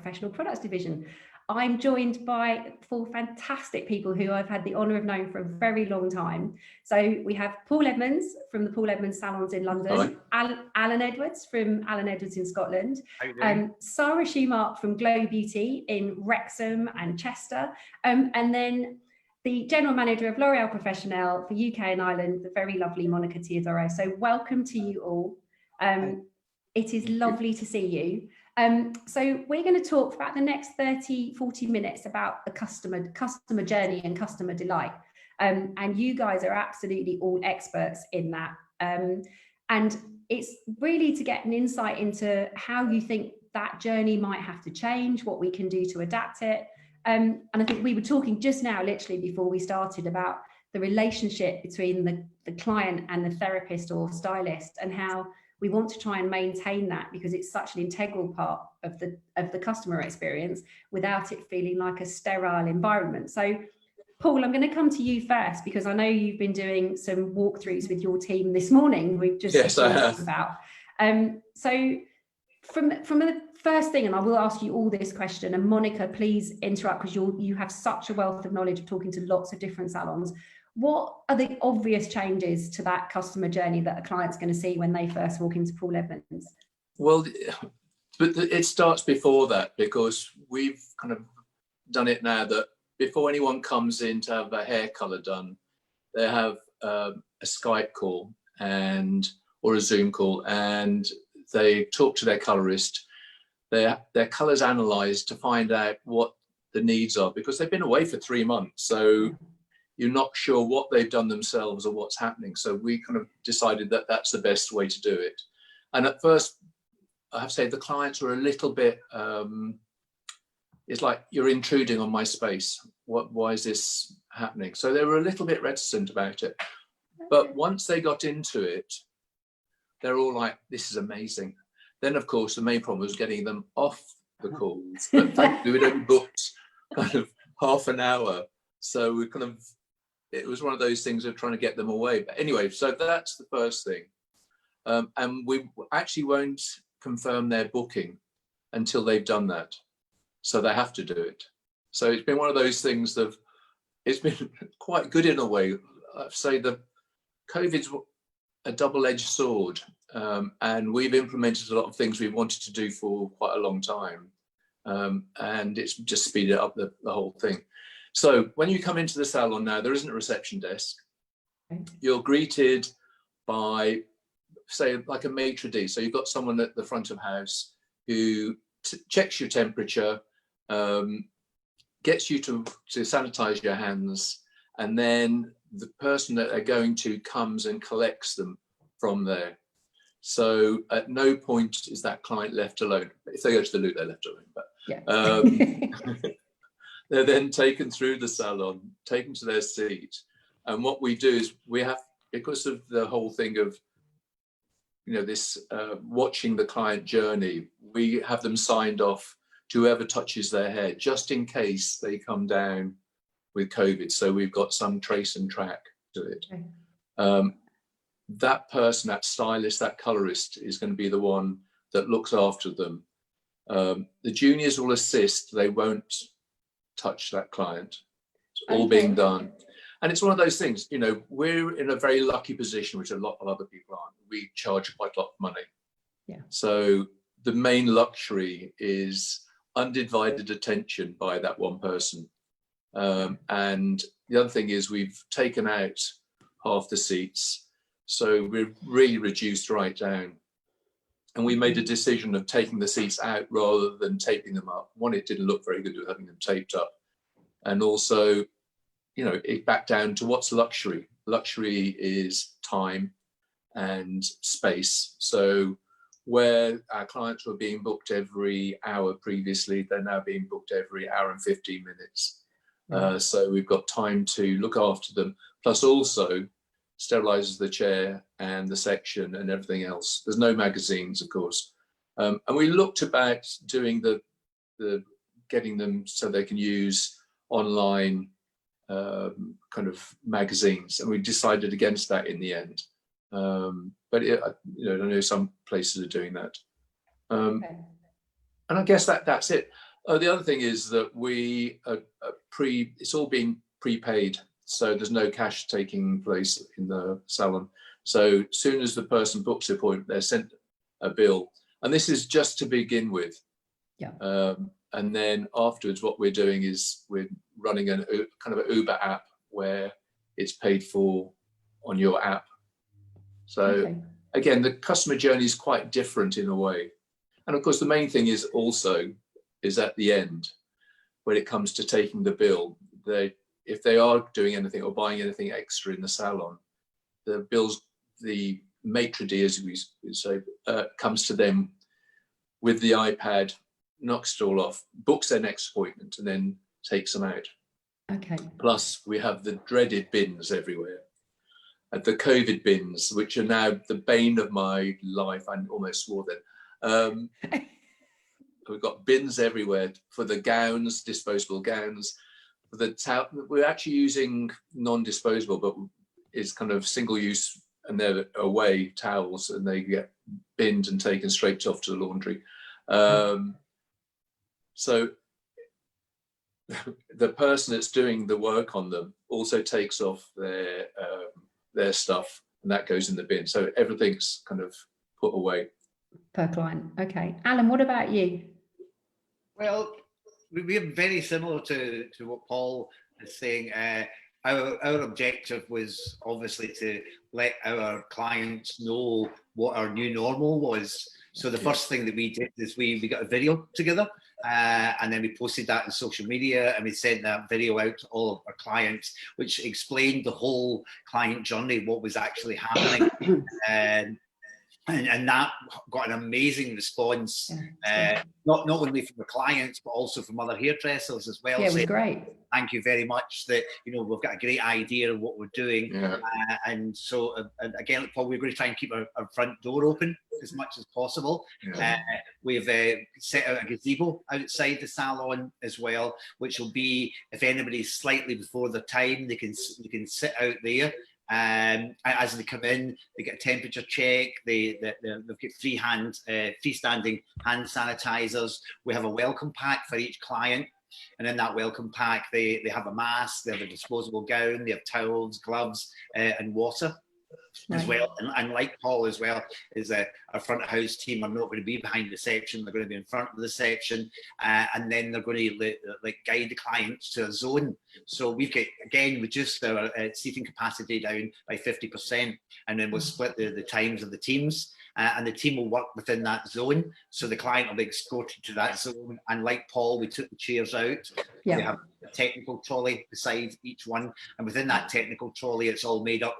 Professional Products Division. I'm joined by 4 fantastic people who I've had the honour of knowing for a very long time. So we have Paul Edmonds from the Paul Edmonds Salons in London, Alan Edwards from Alan Edwards in Scotland, Sarah Schumark from Glow Beauty in Wrexham and Chester, and then the General Manager of L'Oréal Professionnel for UK and Ireland, the very lovely Monica Teodoro. So welcome to you all. It is lovely to see you. So we're going to talk for about the next 30-40 minutes about the customer journey and customer delight. And you guys are absolutely all experts in that. And it's really to get an insight into how you think that journey might have to change, what we can do to adapt it. And I think we were talking just now, literally before we started, about the relationship between the client and the therapist or stylist, and how we want to try and maintain that because it's such an integral part of the customer experience without it feeling like a sterile environment. So, Paul, I'm going to come to you first because I know you've been doing some walkthroughs with your team this morning. We've just talked about. So, from the first thing, and I will ask you all this question, and Monica, please interrupt because you have such a wealth of knowledge of talking to lots of different salons. What are the obvious changes to that customer journey that a client's going to see when they first walk into Paul Edmonds? Well, but it starts before that, because we've kind of done it now that before anyone comes in to have a hair colour done, they have a Skype call or a Zoom call, and they talk to their colourist. Their colours analysed to find out what the needs are, because they've been away for 3 months. So you're not sure what they've done themselves or what's happening. So we kind of decided that that's the best way to do it. And at first, I have to say, the clients were a little bit, it's like, you're intruding on my space. Why is this happening? So they were a little bit reticent about it. But once they got into it, they're all like, this is amazing. Then, of course, the main problem was getting them off the calls. But thankfully, we'd only booked kind of half an hour. So we kind of, it was one of those things of trying to get them away. But anyway, so that's the first thing. And we actually won't confirm their booking until they've done that. So they have to do it. So it's been one of those things that it's been quite good in a way. I'd say the COVID's a double-edged sword. And we've implemented a lot of things we've wanted to do for quite a long time. And it's just speeded up the whole thing. So when you come into the salon now, there isn't a reception desk. You're greeted by, say, like a maitre d'. So you've got someone at the front of house who checks your temperature, gets you to sanitize your hands, and then the person that they're going to comes and collects them from there. So at no point is that client left alone. If they go to the loo, they're left alone. But yeah. They're then taken through the salon, taken to their seat. And what we do is we have, because of the whole thing of, this watching the client journey, we have them signed off to whoever touches their hair, just in case they come down with COVID. So we've got some trace and track to it. Okay. That person, that stylist, that colorist is going to be the one that looks after them. The juniors will assist, they won't touch that client. It's all being done. And it's one of those things, we're in a very lucky position, which a lot of other people aren't. We charge quite a lot of money. Yeah. So the main luxury is undivided attention by that one person. And the other thing is we've taken out half the seats. So we're really reduced right down. And we made a decision of taking the seats out rather than taping them up. One, it didn't look very good with having them taped up. And also, it back down to what's luxury. Luxury is time and space. So where our clients were being booked every hour previously, they're now being booked every hour and 15 minutes. So we've got time to look after them, plus also sterilizes the chair and the section and everything else. There's no magazines, of course. And we looked about doing the getting them so they can use online kind of magazines, and we decided against that in the end. But I know some places are doing that. Okay. And I guess that's it. Oh, the other thing is that we it's all being prepaid, so there's no cash taking place in the salon. So as soon as the person books an appointment, they're sent a bill, and this is just to begin with. Yeah. And then afterwards, what we're doing is we're running a kind of an Uber app where it's paid for on your app. So again, the customer journey is quite different in a way. And of course, the main thing is also is at the end, when it comes to taking the bill, if they are doing anything or buying anything extra in the salon, the bills, the maitre d', as we say, comes to them with the iPad, knocks it all off, books their next appointment, and then takes them out. Okay. Plus, we have the dreaded bins everywhere. The COVID bins, which are now the bane of my life. I almost swore then. We've got bins everywhere for the gowns, disposable gowns. For the towel, we're actually using non-disposable, but it's kind of single-use, and they're away towels, and they get binned and taken straight off to the laundry. So the person that's doing the work on them also takes off their stuff, and that goes in the bin. So everything's kind of put away. Per client. Okay. Alan, what about you? Well, we're very similar to what Paul is saying. Our objective was obviously to let our clients know what our new normal was. So the first thing that we did is we got a video together, and then we posted that on social media, and we sent that video out to all of our clients, which explained the whole client journey, what was actually happening. And that got an amazing response, not only from the clients, but also from other hairdressers as well. Yeah, it was great. Thank you very much. That we've got a great idea of what we're doing, and so again, Paul, we're going to try and keep our front door open as much as possible. We've set out a gazebo outside the salon as well, which will be, if anybody's slightly before their time, they can sit out there. As they come in, they get a temperature check. They've got freestanding hand sanitizers. We have a welcome pack for each client, and in that welcome pack, they have a mask, they have a disposable gown, they have towels, gloves, and water. As well, and like Paul as well, is our front of house team are not going to be behind reception, they're going to be in front of the reception, and then they're going to guide the clients to a zone. So we've got, again, reduced our seating capacity down by 50%, and then we'll split the times of the teams, and the team will work within that zone. So the client will be escorted to that zone, and like Paul, we took the chairs out. We have a technical trolley beside each one, and within that technical trolley, it's all made up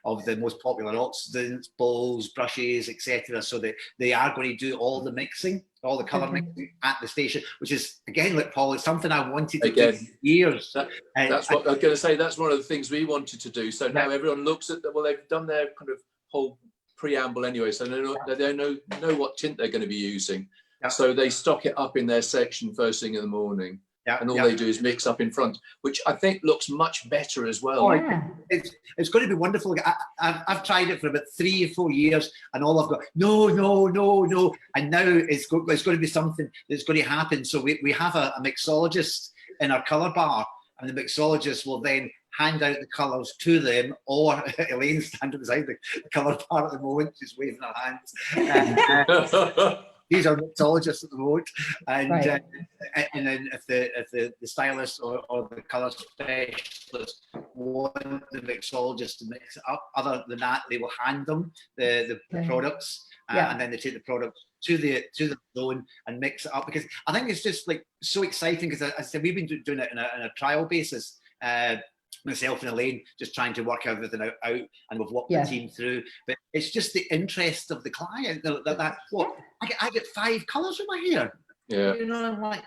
of the most popular oxidants, bowls, brushes, etc. So that they are going to do all the mixing, all the colour mixing at the station, which is, again, like Paul, it's something I wanted to do for years. That's what I was going to say. That's one of the things we wanted to do. So now everyone looks at they've done their kind of whole preamble anyway, so they know what tint they're going to be using. So they stock it up in their section first thing in the morning. And all they do is mix up in front, which I think looks much better as well. It's going to be wonderful. I've tried it for about 3 or 4 years, and all I've got, no. And now it's going to be something that's going to happen. So we have a mixologist in our colour bar, and the mixologist will then hand out the colours to them, or Elaine's standing beside the colour bar at the moment, she's waving her hands. These are mixologists at the moment, and then if the stylist or the colour specialist want the mixologist to mix it up, other than that, they will hand them the products, and then they take the product to the zone and mix it up, because I think it's just like so exciting, because as I said, we've been doing it on a trial basis. Myself and Elaine just trying to work everything out, and we've walked the team through. But it's just the interest of the client that I get 5 colours in my hair. I'm like,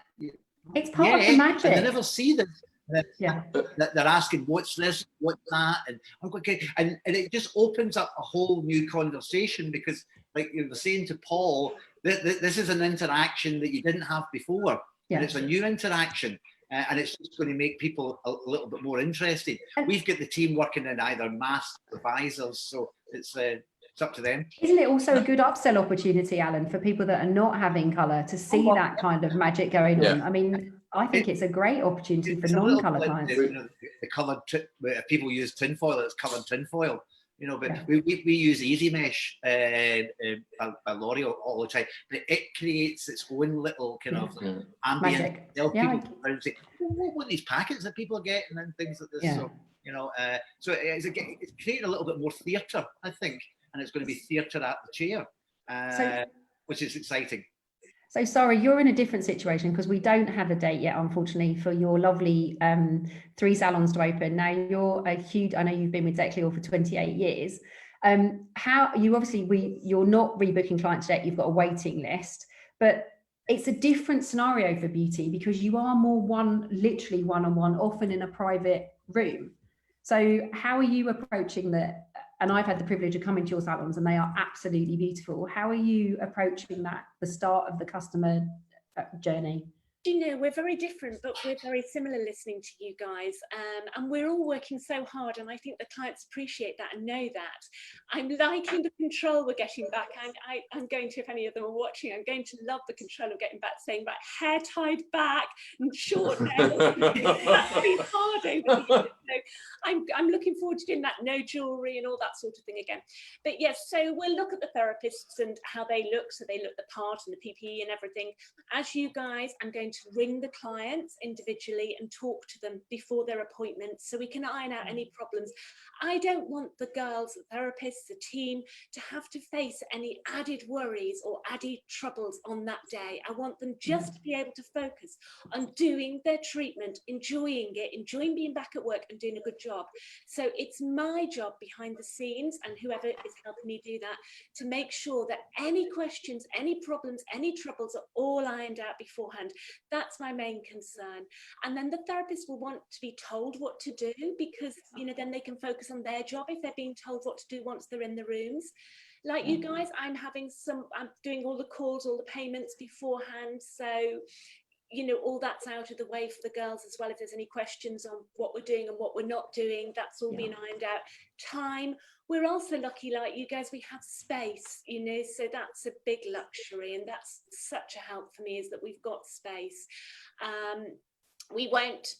it's part of the magic. And they never see this. They're asking, what's this, what's that, and I'm like, okay. And it just opens up a whole new conversation, because, like you were saying to Paul, this is an interaction that you didn't have before, and it's a new interaction. And it's just going to make people a little bit more interested. We've got the team working in either masks or visors, so it's It's up to them. Isn't it also a good upsell opportunity, Alan, for people that are not having colour to see that kind of magic going on? I mean, I think it's a great opportunity for non-colour clients. The coloured, people use tinfoil, it's coloured tinfoil. You know, but we use Easy Mesh by L'Oreal all the time. But it creates its own little kind of ambient. People around say, what these packets that people are getting and things like this. So, you know, so it's creating a little bit more theatre, I think, and it's going to be theatre at the chair, which is exciting. So sorry, you're in a different situation because we don't have a date yet, unfortunately, for your lovely 3 salons to open. Now you're a huge, I know you've been with Decleal for 28 years. How you you're not rebooking clients yet, you've got a waiting list, but it's a different scenario for beauty because you are more literally one-on-one, often in a private room. So how are you approaching that? And I've had the privilege of coming to your salons and they are absolutely beautiful. How are you approaching that, the start of the customer journey? You know, we're very different, but we're very similar listening to you guys. And we're all working so hard. And I think the clients appreciate that and know that. I'm liking the control we're getting back. I'm going to, if any of them are watching, I'm going to love the control of getting back, saying, right, hair tied back and short nails. That's been hard over the years. So I'm looking forward to doing that, no jewelry and all that sort of thing again. But yes, so we'll look at the therapists and how they look. So they look the part and the PPE and everything. As you guys, I'm going to ring the clients individually and talk to them before their appointments so we can iron out any problems. I don't want the girls, the therapists, the team to have to face any added worries or added troubles on that day. I want them just to be able to focus on doing their treatment, enjoying it, enjoying being back at work and doing a good job. So it's my job behind the scenes, and whoever is helping me do that, to make sure that any questions, any problems, any troubles are all ironed out beforehand. That's my main concern. And then the therapist will want to be told what to do because, you know, then they can focus on their job if they're being told what to do once they're in the rooms. Like you guys, I'm doing all the calls, all the payments beforehand. So, you know, all that's out of the way for the girls as well. If there's any questions on what we're doing and what we're not doing, that's all being ironed out. Time. We're also lucky, like you guys, we have space, you know, so that's a big luxury. And that's such a help for me, is that we've got space.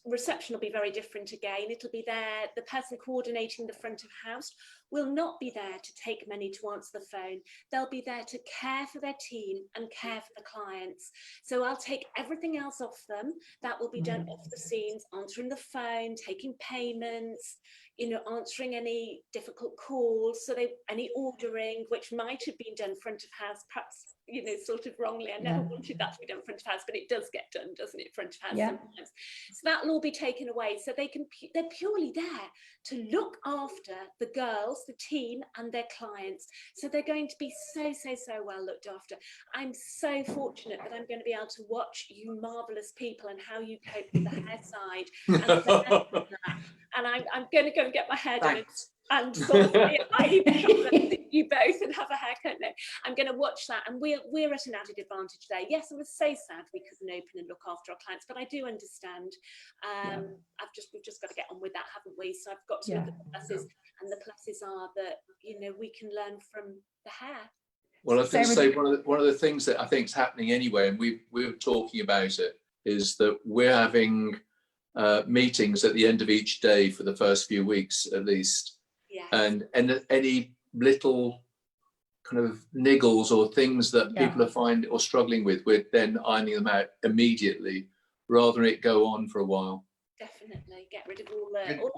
Reception will be very different again. It'll be there. The person coordinating the front of house will not be there to take money to answer the phone. They'll be there to care for their team and care for the clients. So I'll take everything else off them. That will be done off the scenes, answering the phone, taking payments, you know, answering any difficult calls. So any ordering, which might have been done front of house, perhaps, you know, sort of wrongly. I never wanted that to be done front of house, but it does get done, doesn't it, front of house sometimes. So that will all be taken away. So they're purely there to look after the girls, the team and their clients. So they're going to be so well looked after. I'm so fortunate that I'm going to be able to watch you marvelous people and how you cope with the hair side. And I'm going to go and get my hair done and sort of you both and have a haircut. No, I'm going to watch that, and we're at an added advantage there. Yes, I was so sad we couldn't open and look after our clients, but I do understand. We've just got to get on with that, haven't we? So I've got to look at the pluses, and the pluses are that, you know, we can learn from the hair. Well, I was going to say one of the things that I think is happening anyway, and we were talking about it, is that we're having meetings at the end of each day for the first few weeks at least. Yes. And any little kind of niggles or things that people are finding or struggling with, we're then ironing them out immediately rather than it go on for a while. Definitely get rid of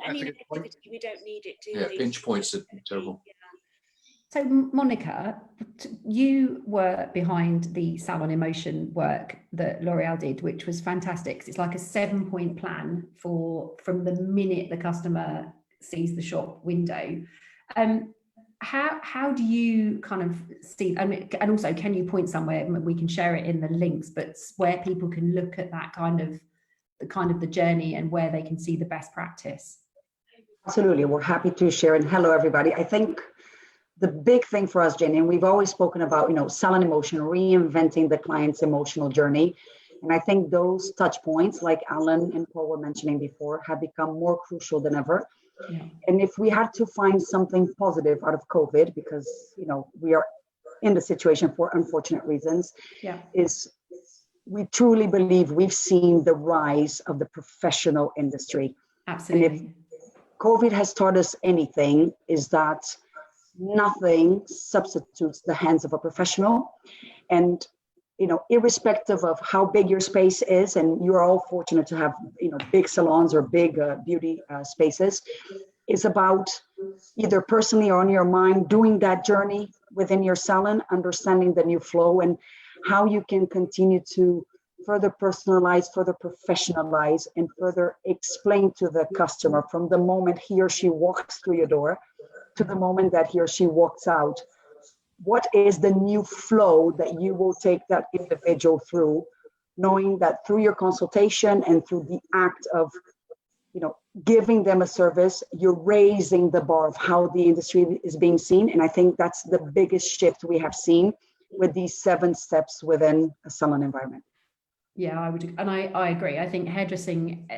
any negativity. We don't need it, do we? Pinch points are terrible. So Monica, you were behind the salon emotion work that L'Oreal did, which was fantastic. It's like a 7-point plan from the minute the customer sees the shop window. How do you kind of see, I mean, and also can you point somewhere, we can share it in the links, but where people can look at that kind of the journey and where they can see the best practice? Absolutely, we're happy to share. And hello everybody. I think the big thing for us, Jenny, and we've always spoken about, you know, salon emotion, reinventing the client's emotional journey. And I think those touch points, like Alan and Paul were mentioning before, have become more crucial than ever. Yeah. And if we had to find something positive out of COVID, because, you know, we are in the situation for unfortunate reasons, Yeah. is we truly believe we've seen the rise of the professional industry. Absolutely. And if COVID has taught us anything, is that nothing substitutes the hands of a professional. And, you know, irrespective of how big your space is, and you're all fortunate to have, you know, big salons or big beauty spaces, it's about either personally or on your mind doing that journey within your salon, understanding the new flow and how you can continue to further personalize, further professionalize, and further explain to the customer from the moment he or she walks through your door to the moment that he or she walks out, what is the new flow that you will take that individual through, knowing that through your consultation and through the act of, you know, giving them a service, you're raising the bar of how the industry is being seen. And I think that's the biggest shift we have seen with these 7 steps within a salon environment. Yeah, I would, and I agree. I think hairdressing,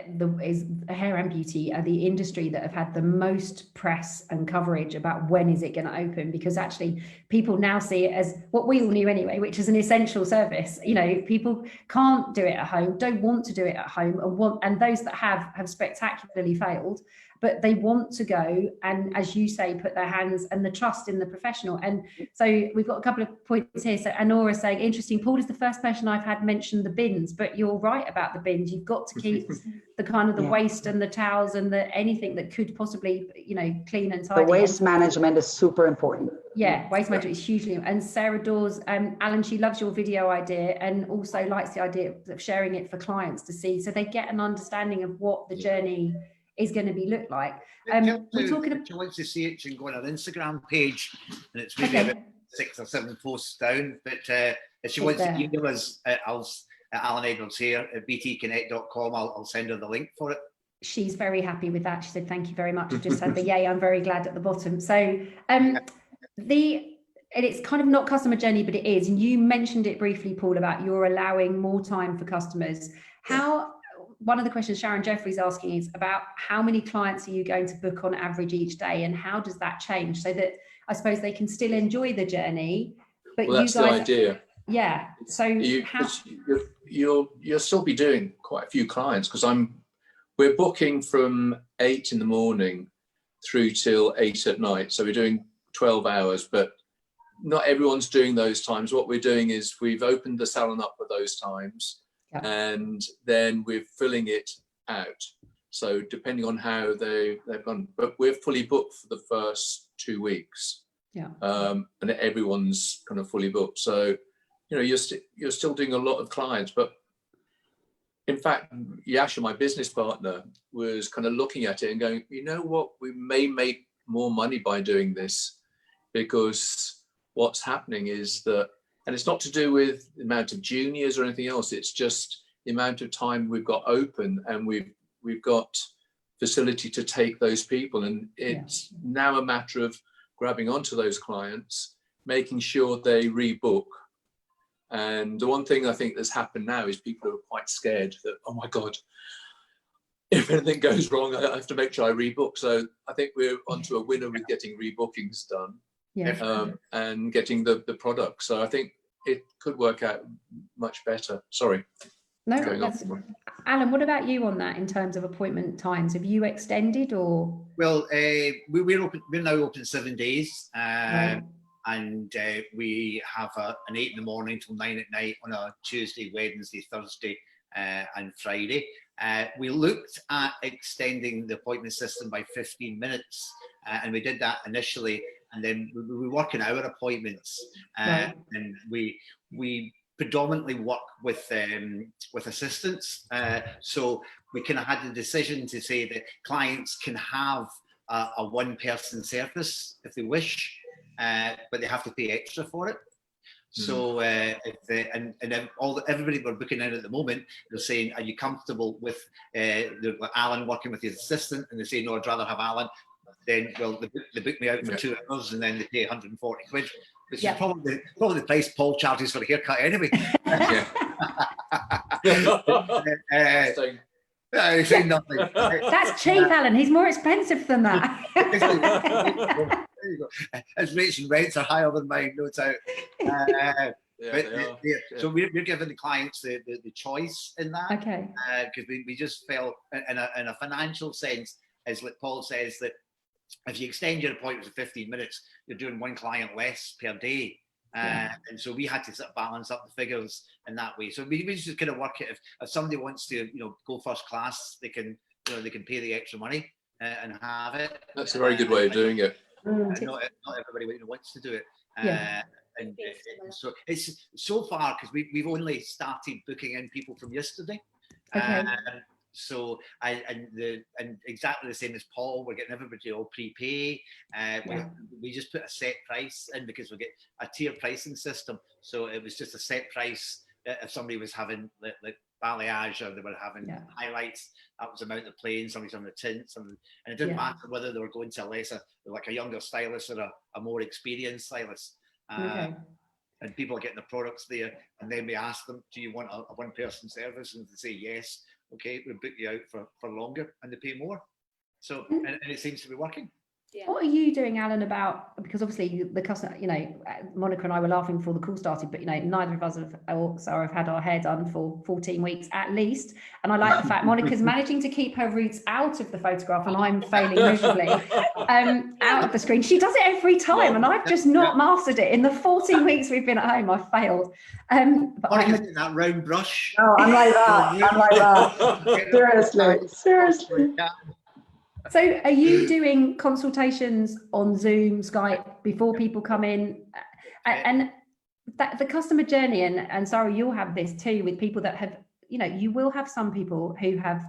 is hair and beauty are the industry that have had the most press and coverage about when is it going to open, because actually people now see it as what we all knew anyway, which is an essential service. You know, people can't do it at home, don't want to do it at home, and those that have spectacularly failed, but they want to go and, as you say, put their hands and the trust in the professional. And so we've got a couple of points here. So Anora saying, interesting, Paul is the first person I've had mention the bins, but you're right about the bins. You've got to keep the kind of the waste and the towels and the anything that could possibly, you know, clean and tidy. The waste management is super important. Yeah, waste management is hugely. And Sarah Dawes, Alan, she loves your video idea and also likes the idea of sharing it for clients to see, so they get an understanding of what the journey is going to be look like. We're talking about, if she wants to see it, she can go on our Instagram page, and it's maybe about 6 or 7 posts down. But if she wants to email us, at Alan Edwards here at btconnect.com, I'll send her the link for it. She's very happy with that. She said, thank you very much. I've just had the yay, I'm very glad at the bottom. So and it's kind of not customer journey, but it is. And you mentioned it briefly, Paul, about you're allowing more time for customers. One of the questions Sharon Jeffrey's asking is about how many clients are you going to book on average each day, and how does that change so that I suppose they can still enjoy the journey, but well, that's you guys, the idea. Yeah. So you'll still be doing quite a few clients, because we're booking from 8 in the morning through till 8 at night. So we're doing 12 hours, but not everyone's doing those times. What we're doing is we've opened the salon up for those times. And then we're filling it out. So depending on how they've gone, but we're fully booked for the first 2 weeks. Yeah. And everyone's kind of fully booked. So, you know, you're still doing a lot of clients. But in fact, Yasha, my business partner, was kind of looking at it and going, you know what, we may make more money by doing this, because what's happening is that, and it's not to do with the amount of juniors or anything else. It's just the amount of time we've got open, and we've got facility to take those people. And it's now a matter of grabbing onto those clients, making sure they rebook. And the one thing I think that's happened now is people are quite scared that, oh my God, if anything goes wrong, I have to make sure I rebook. So I think we're onto a winner with getting rebookings done. And getting the product. So I think it could work out much better. Sorry. No, Alan, what about you on that in terms of appointment times? Have you extended or? Well, we're now open 7 days. Right. And we have an 8 in the morning till 9 at night on a Tuesday, Wednesday, Thursday and Friday. We looked at extending the appointment system by 15 minutes and we did that initially. And then we work in our appointments, and we predominantly work with assistants. So we kind of had the decision to say that clients can have a one-person service if they wish, but they have to pay extra for it. So everybody we're booking in at the moment, they're saying, are you comfortable with Alan working with his assistant? And they say, no, I'd rather have Alan. Then, well, they book me out for 2 hours and then they pay 140 quid, which is probably the price Paul charges for a haircut anyway. I say nothing. That's cheap, Alan. He's more expensive than that. There you go. His rates and rents are higher than mine, no doubt. So we're giving the clients the choice in that. Okay. Because we just felt, in a financial sense, as like Paul says, that if you extend your appointment to 15 minutes, you're doing one client less per day. And so we had to sort of balance up the figures in that way. So we just kind of work it. If somebody wants to, go first class, they can pay the extra money and have it. That's a very good way of doing it. Not everybody wants to do it. And so it's so far, because we've only started booking in people from yesterday. Okay. So and exactly the same as Paul, we're getting everybody all prepay. We just put a set price in because we get a tier pricing system. So it was just a set price. If somebody was having like balayage, or they were having highlights, that was the amount of playing. Somebody's having the tints, and it didn't matter whether they were going to like a younger stylist or a more experienced stylist. And people are getting the products there, and then we ask them, do you want a one-person service? And they say yes. Okay, we'll book you out for longer, and they pay more. So, and it seems to be working. Yeah. What are you doing, Alan, about, because obviously the customer, Monica and I were laughing before the call started, but neither of us have had our hair done for 14 weeks at least. And I like the fact Monica's managing to keep her roots out of the photograph, and I'm failing miserably out of the screen. She does it every time, and I've just not mastered it. In the 14 weeks we've been at home, I've failed. But Monica's in that round brush. No, I'm like that. Seriously. So are you doing consultations on Zoom, Skype before people come in? And that the customer journey, and sorry, you'll have this too with people that have, you will have some people who have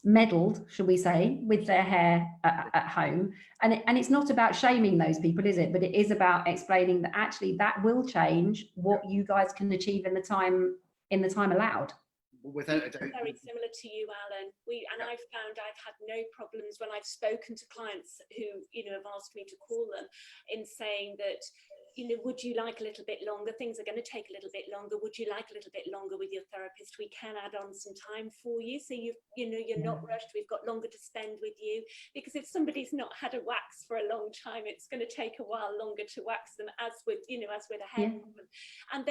meddled, shall we say, with their hair at home. And it's not about shaming those people, is it? But it is about explaining that actually that will change what you guys can achieve in the time allowed. Without a doubt. Very similar to you, Alan. I've found I've had no problems when I've spoken to clients who have asked me to call them, in saying that would you like a little bit longer? Things are going to take a little bit longer. Would you like a little bit longer with your therapist? We can add on some time for you, so you're not rushed. We've got longer to spend with you, because if somebody's not had a wax for a long time, it's going to take a while longer to wax them, as with a hair problem. And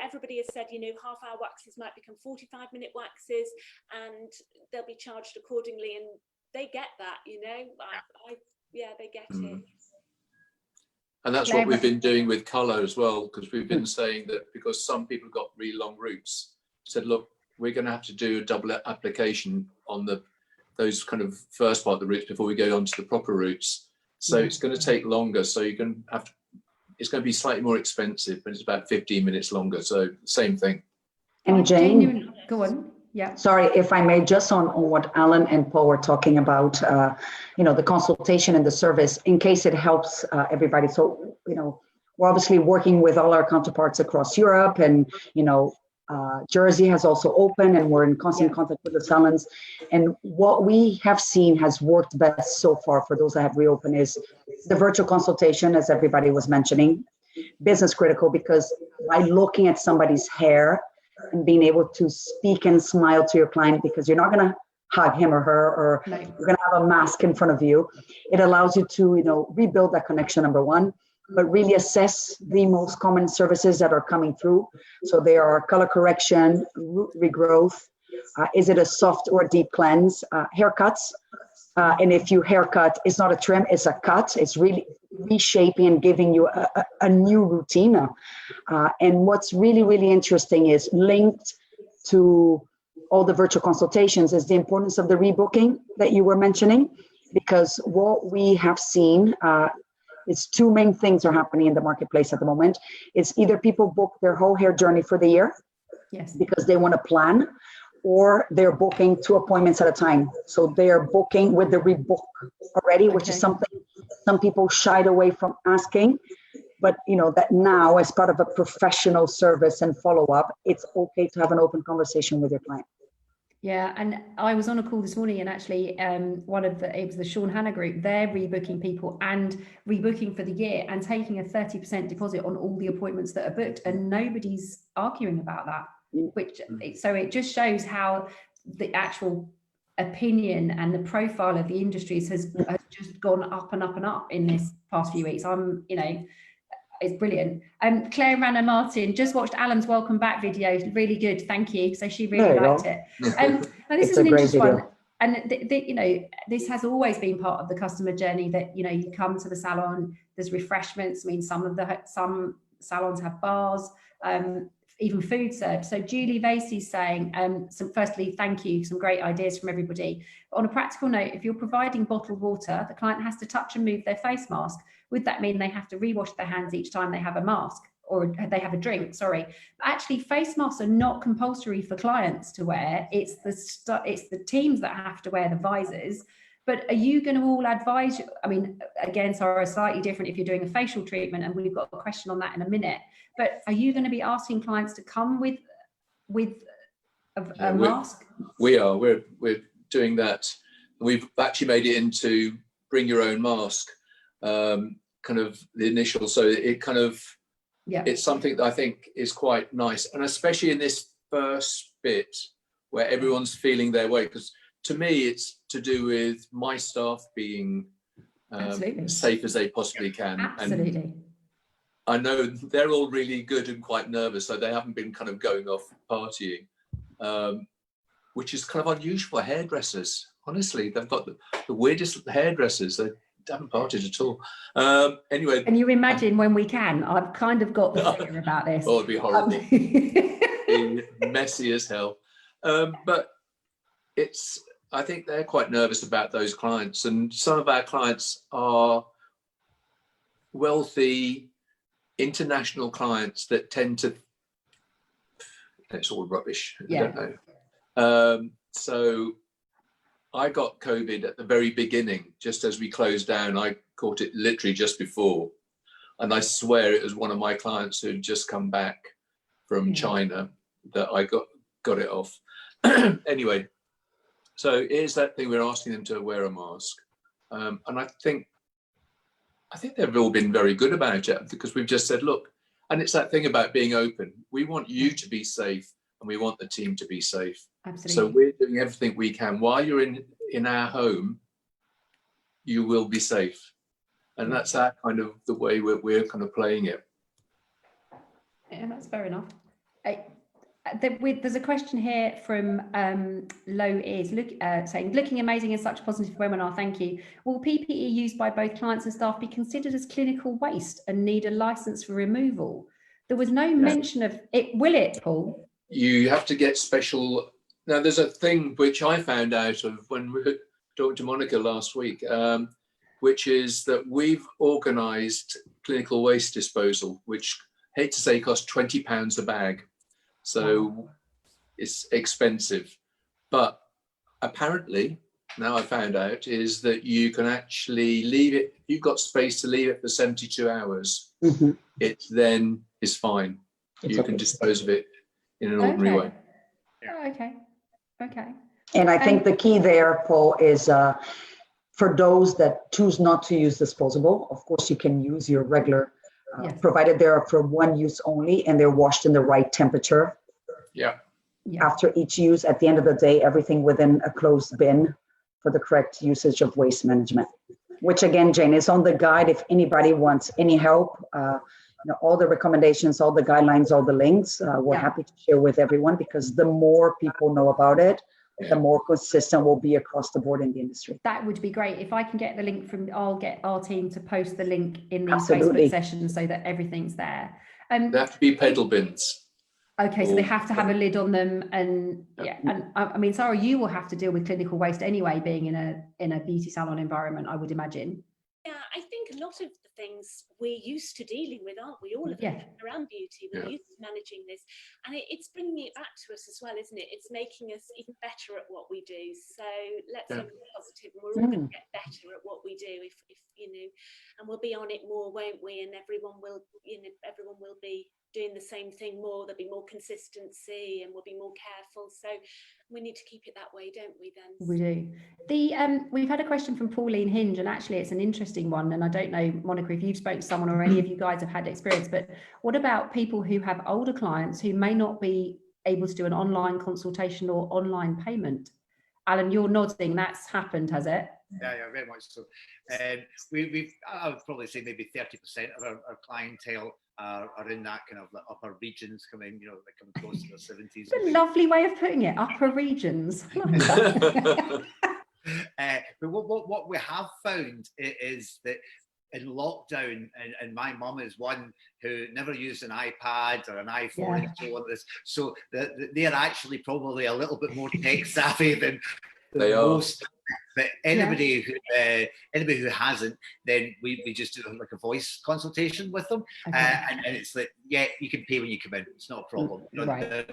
everybody has said half-hour waxes might become 45-minute waxes, and they'll be charged accordingly, and they get that. They get it. And that's what we've been doing with colour as well, because we've been saying that because some people got really long roots, said, look, we're going to have to do a double application on those kind of first part of the roots before we go on to the proper roots. So it's going to take longer. So it's going to be slightly more expensive, but it's about 15 minutes longer. So same thing. And Jane, go on. Yeah. Sorry, if I may, just on what Alan and Paul were talking about, the consultation and the service, in case it helps everybody. So, we're obviously working with all our counterparts across Europe, and, Jersey has also opened, and we're in constant contact with the salons. And what we have seen has worked best so far for those that have reopened is the virtual consultation, as everybody was mentioning, business critical, because by looking at somebody's hair and being able to speak and smile to your client, because you're not going to hug him or her, or you're going to have a mask in front of you. It allows you to, rebuild that connection, number one, but really assess the most common services that are coming through. So there are color correction, root regrowth. Is it a soft or deep cleanse? Haircuts. And if you haircut, it's not a trim, it's a cut. It's really reshaping and giving you a new routine. And what's really, really interesting is linked to all the virtual consultations is the importance of the rebooking that you were mentioning, because what we have seen is two main things are happening in the marketplace at the moment. It's either people book their whole hair journey for the year because they want to plan, or they're booking 2 appointments at a time. So they're booking with the rebook already, which is something some people shied away from asking. But that now, as part of a professional service and follow-up, it's okay to have an open conversation with your client. Yeah, and I was on a call this morning, and actually it was the Sean Hannah group. They're rebooking people and rebooking for the year and taking a 30% deposit on all the appointments that are booked, and nobody's arguing about that. So it just shows how the actual opinion and the profile of the industries has just gone up and up and up in this past few weeks. It's brilliant. Claire Rana Martin just watched Alan's welcome back video. Really good, thank you. So she really liked it. Now this is an interesting one. And this has always been part of the customer journey, that you come to the salon, there's refreshments. I mean, some salons have bars, even food served. So Julie Vasey's saying, firstly, thank you, some great ideas from everybody. But on a practical note, if you're providing bottled water, the client has to touch and move their face mask. Would that mean they have to rewash their hands each time they have a mask, or they have a drink? Sorry. But actually, face masks are not compulsory for clients to wear. It's the teams that have to wear the visors. But are you going to all advise? I mean, again, sorry, slightly different if you're doing a facial treatment, and we've got a question on that in a minute. But are you going to be asking clients to come with a mask? We are. We're doing that. We've actually made it into bring your own mask, kind of the initial. So it kind of, it's something that I think is quite nice, and especially in this first bit where everyone's feeling their way, because to me it's to do with my staff being as safe as they possibly can. Absolutely. And I know they're all really good and quite nervous, so they haven't been kind of going off partying, which is kind of unusual for hairdressers. Honestly, they've got the weirdest hairdressers. They haven't partied at all. Anyway. Can you imagine when we can? I've kind of got the fear about this. Oh, it'd be horrible. It'd be messy as hell. But I think they're quite nervous about those clients. And some of our clients are wealthy, international clients that tend to, it's all rubbish. Yeah. I don't know. So I got COVID at the very beginning, just as we closed down. I caught it literally just before. And I swear it was one of my clients who had just come back from China that I got it off. Anyway, so here's that thing, we're asking them to wear a mask. And I think they've all been very good about it, because we've just said, look, and it's that thing about being open. We want you to be safe, and we want the team to be safe. Absolutely. So we're doing everything we can. While you're in our home, you will be safe. And that's our kind of the way we're kind of playing it. Yeah, that's fair enough. There's a question here from Low Ears saying, looking amazing in such a positive webinar, thank you. Will PPE used by both clients and staff be considered as clinical waste and need a license for removal? There was no mention of it. Will it, Paul? You have to get special. Now, there's a thing which I found out of when we talked to Monica last week, which is that we've organised clinical waste disposal, which, hate to say, costs £20 a bag. So it's expensive. But apparently, now I found out, is that you can actually leave it, if you've got space to leave it for 72 hours, it then is fine. You can dispose of it in an ordinary way. Yeah. Okay. And I think the key there, Paul, is for those that choose not to use disposable, of course, you can use your regular, provided they're for one use only and they're washed in the right temperature. Yeah. After each use, at the end of the day, everything within a closed bin for the correct usage of waste management, which again, Jane, is on the guide. If anybody wants any help, all the recommendations, all the guidelines, all the links, we're happy to share with everyone, because the more people know about it, the more consistent we'll be across the board in the industry. That would be great. If I can get the link I'll get our team to post the link in these Facebook sessions so that everything's there. They have to be pedal bins. Okay, so they have to have a lid on them, and and I mean, Sarah, you will have to deal with clinical waste anyway, being in a beauty salon environment, I would imagine. Yeah, I think a lot of the things we're used to dealing with, aren't we? All of it around beauty, we're used to managing this, and it's bringing it back to us as well, isn't it? It's making us even better at what we do. So let's look positive, and we're all going to get better at what we do if and we'll be on it more, won't we? And everyone will be doing the same thing more. There'll be more consistency, and we'll be more careful. So we need to keep it that way, don't we? Then we do. We've had a question from Pauline Hinge, and actually it's an interesting one. And I don't know, Monica, if you've spoken to someone or any of you guys have had experience, but what about people who have older clients who may not be able to do an online consultation or online payment. Alan, you're nodding. That's happened, has it? Yeah, very much so. I would probably say maybe 30% of our clientele are in that kind of upper regions, coming, you know, like coming close to the 70s. What a lovely way of putting it, upper regions. Love that. But what we have found is that in lockdown, and my mum is one who never used an iPad or an iPhone and so on. So they are actually probably a little bit more tech savvy than most. But anybody who hasn't, then we just do like a voice consultation with them, and it's like, yeah, you can pay when you come in. It's not a problem. You know, Right.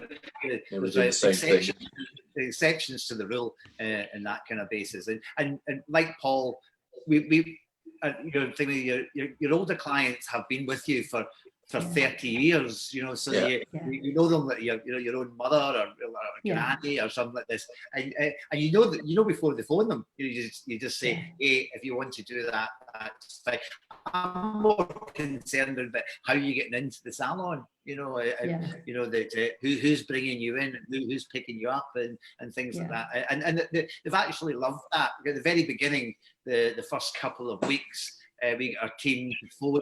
there's exceptions to the rule in that kind of basis. And like Paul, we you know, thinking your older clients have been with you for 30 years, you know, so you know them like your own mother or granny or something like this, and you know that, you know, before they phone them, you just say, hey, if you want to do that, that's fine. I'm more concerned about how you're getting into the salon, you know, you know, that who's bringing you in, who's picking you up, and things like that, and they've actually loved that. At the very beginning, the first couple of weeks, our team before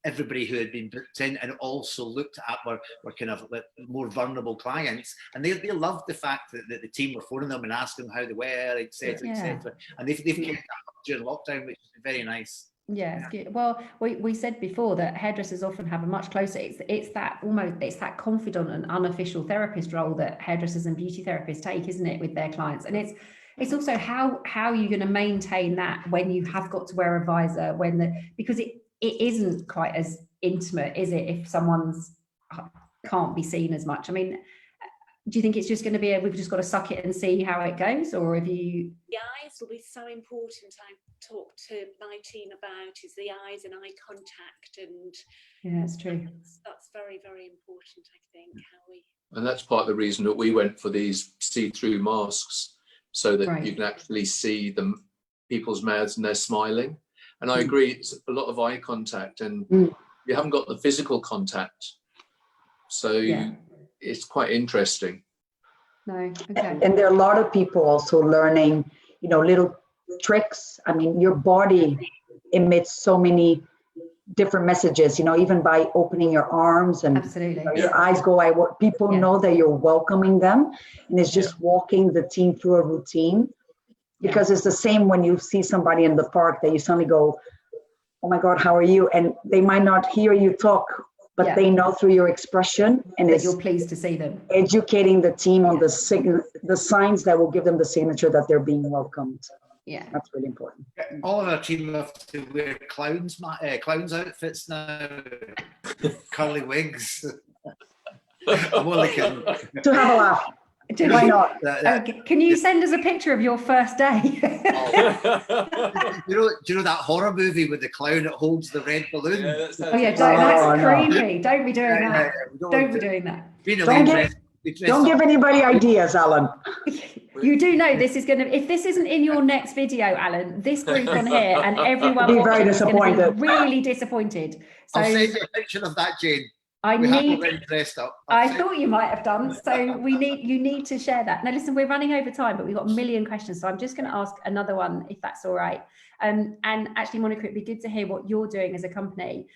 everybody who had been booked in and also looked at were kind of more vulnerable clients, and they loved the fact that the team were phoning them and asking them how they were, etc., etc. And they've kept that up during lockdown, which is very nice. Yeah, it's good. Well, we said before that hairdressers often have a much closer, it's that confidant and unofficial therapist role that hairdressers and beauty therapists take, isn't it, with their clients? And it's also how are you going to maintain that when you have got to wear a visor, because it isn't quite as intimate, is it, if someone's can't be seen as much? I mean, do you think it's just going to be we've just got to suck it and see how it goes, or have you? The eyes will be so important. I talk to my team about is the eyes and eye contact, and yeah, it's true. That's very, very important, I think. And that's part of the reason that we went for these see-through masks, so that you can actually see people's mouths and they're smiling. And I agree, it's a lot of eye contact, and you haven't got the physical contact. So it's quite interesting. No, okay. And there are a lot of people also learning, you know, little tricks. I mean, your body emits so many different messages, you know, even by opening your arms and your eyes go out. People know that you're welcoming them, and it's just walking the team through a routine. Because it's the same when you see somebody in the park that you suddenly go, oh my God, how are you? And they might not hear you talk, but they know through your expression, and that you're pleased to see them. Educating the team on the signs that will give them the signature that they're being welcomed. Yeah, that's really important. All of our team have to wear clowns outfits now, curly wigs. I'm only kidding. To have a laugh. Why not? Can you send us a picture of your first day? Do you know that horror movie with the clown that holds the red balloon? That's creepy. Don't be doing that. Don't be doing that. Don't give anybody ideas, Alan. You do know this is going to, if this isn't in your next video, Alan, this group on here and everyone be very disappointed. Is really disappointed. So I'll send you a picture of that, Jane. I dressed up. I thought you might have done. So you need to share that. Now, listen, we're running over time, but we've got a million questions. So I'm just going to ask another one, if that's all right. And actually, Monica, it'd be good to hear what you're doing as a company.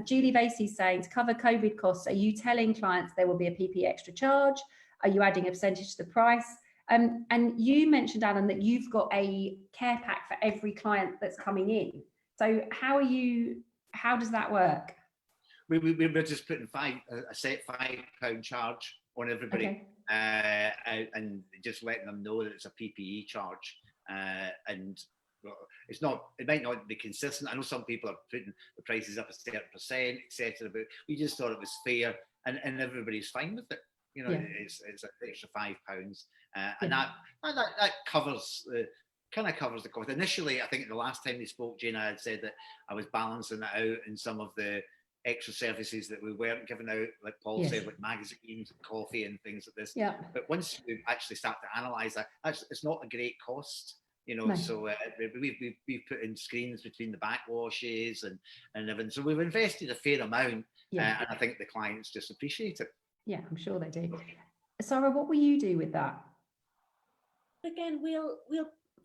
Julie Vasey's saying, to cover COVID costs, are you telling clients there will be a PPE extra charge? Are you adding a percentage to the price? And you mentioned, Alan, that you've got a care pack for every client that's coming in. So how does that work? We're just putting a set £5 charge on everybody, and just letting them know that it's a PPE charge, and it's not. It might not be consistent. I know some people are putting the prices up a certain percent, etc. But we just thought it was fair, and everybody's fine with it. You know, it's an extra £5, and that covers kind of covers the cost. Initially, I think the last time we spoke, Jane, I had said that I was balancing it out in some of the extra services that we weren't giving out, like Paul said, like magazines and coffee and things like this. Yeah. But once we actually start to analyse that, it's not a great cost, you know. No. So we've put in screens between the backwashes and everything. So we've invested a fair amount, and I think the clients just appreciate it. Yeah, I'm sure they do. Sarah, what will you do with that? Again, we'll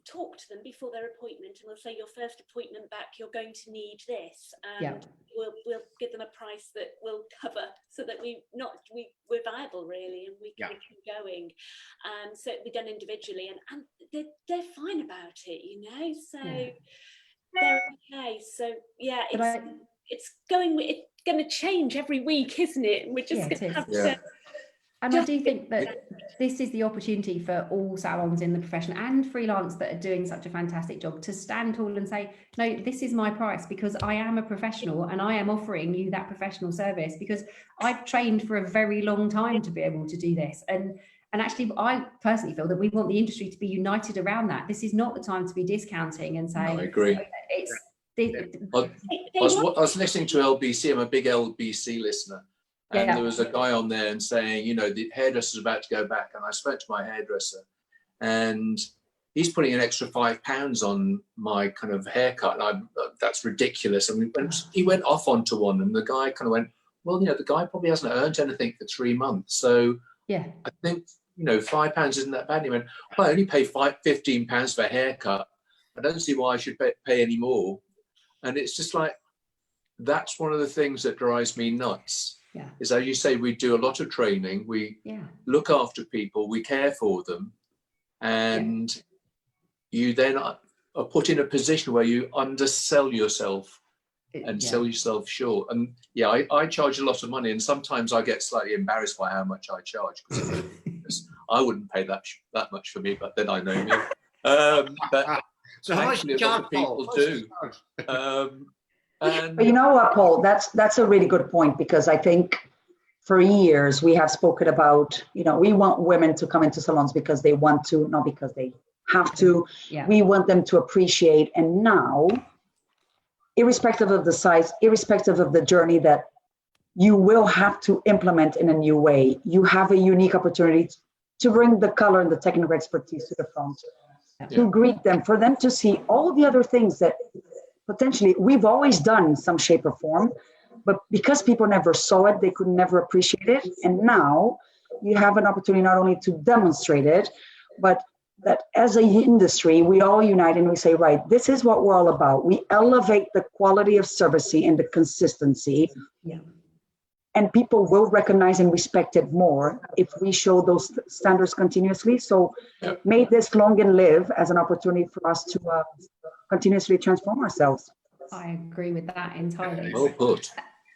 talk to them before their appointment, and we'll say, your first appointment back, you're going to need this, and we'll give them a price that will cover, so that we're viable really, and we can keep going. So it'll be done individually, and they're fine about it, you know, so they're okay. So yeah, it's going to change every week, isn't it? We're just going to have to. And I do think that this is the opportunity for all salons in the profession and freelance that are doing such a fantastic job to stand tall and say, no, this is my price, because I am a professional and I am offering you that professional service, because I've trained for a very long time to be able to do this. And actually, I personally feel that we want the industry to be united around that. This is not the time to be discounting and saying, I agree. I was listening to LBC. I'm a big LBC listener. And there was a guy on there and saying, you know, the hairdresser's about to go back. And I spoke to my hairdresser, and he's putting an extra £5 on my kind of haircut. And that's ridiculous. And he went off onto one, and the guy kind of went, well, you know, the guy probably hasn't earned anything for 3 months. So I think, you know, £5 isn't that bad. And he went, well, I only pay £15 for a haircut. I don't see why I should pay any more. And it's just like, that's one of the things that drives me nuts. Is, as you say, we do a lot of training, we look after people, we care for them, and you then are put in a position where you undersell yourself and sell yourself short. And I charge a lot of money, and sometimes I get slightly embarrassed by how much I charge, because I wouldn't pay that much for me, but then I know me. But so how much a lot of people do. But you know what, Paul, that's a really good point, because I think for years we have spoken about, you know, we want women to come into salons because they want to, not because they have to. We want them to appreciate. And now, irrespective of the size, irrespective of the journey that you will have to implement in a new way, you have a unique opportunity to bring the color and the technical expertise to the front, to greet them, for them to see all the other things that potentially we've always done in some shape or form, but because people never saw it, they could never appreciate it. And now you have an opportunity not only to demonstrate it, but that as an industry, we all unite and we say, right, this is what we're all about. We elevate the quality of service and the consistency. And people will recognize and respect it more if we show those standards continuously. So may this long and live as an opportunity for us to continuously transform ourselves. I agree with that entirely. Well put.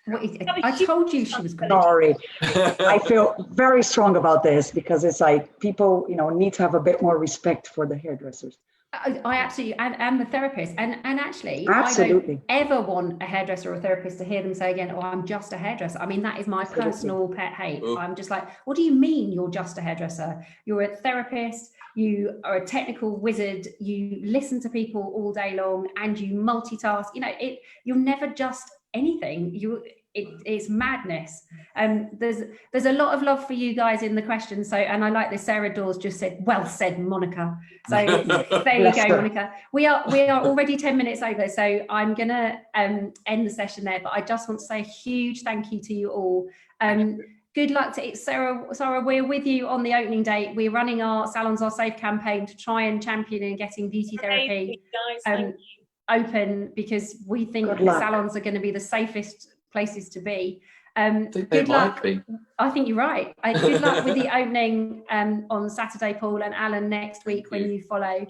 I told you she was good. Sorry. I feel very strong about this, because it's like people, you know, need to have a bit more respect for the hairdressers. I absolutely, and the therapist, and actually, absolutely. I don't ever want a hairdresser or a therapist to hear them say again, oh, I'm just a hairdresser. I mean, that is my personal pet hate. I'm just like, what do you mean you're just a hairdresser? You're a therapist, you are a technical wizard, you listen to people all day long, and you multitask. You know, you're never just anything. It's madness. There's a lot of love for you guys in the questions. So, and I like this. Sarah Dawes just said, "Well said, Monica." So there you go, Monica. We are already 10 minutes over. So I'm gonna end the session there. But I just want to say a huge thank you to you all. Good luck to it, Sarah. We're with you on the opening date. We're running our Salons Are Safe campaign to try and champion and getting beauty therapy open, because we think the salons are going to be the safest places to be. Good luck. I think you're right. Good luck with the opening on Saturday, Paul, and Alan next week when you follow.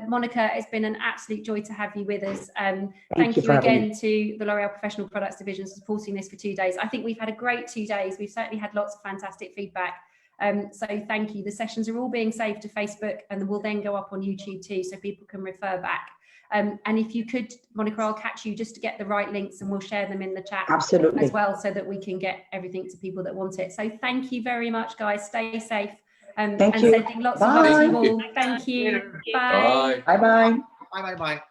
Monica, it's been an absolute joy to have you with us. Thank you again to the L'Oreal Professional Products Division for supporting this for 2 days. I think we've had a great 2 days. We've certainly had lots of fantastic feedback. So thank you. The sessions are all being saved to Facebook, and will then go up on YouTube too, so people can refer back. And if you could, Monica, I'll catch you just to get the right links, and we'll share them in the chat as well, so that we can get everything to people that want it. So thank you very much, guys. Stay safe. And sending lots of love to you all. Thank you. Bye. Bye-bye. Bye.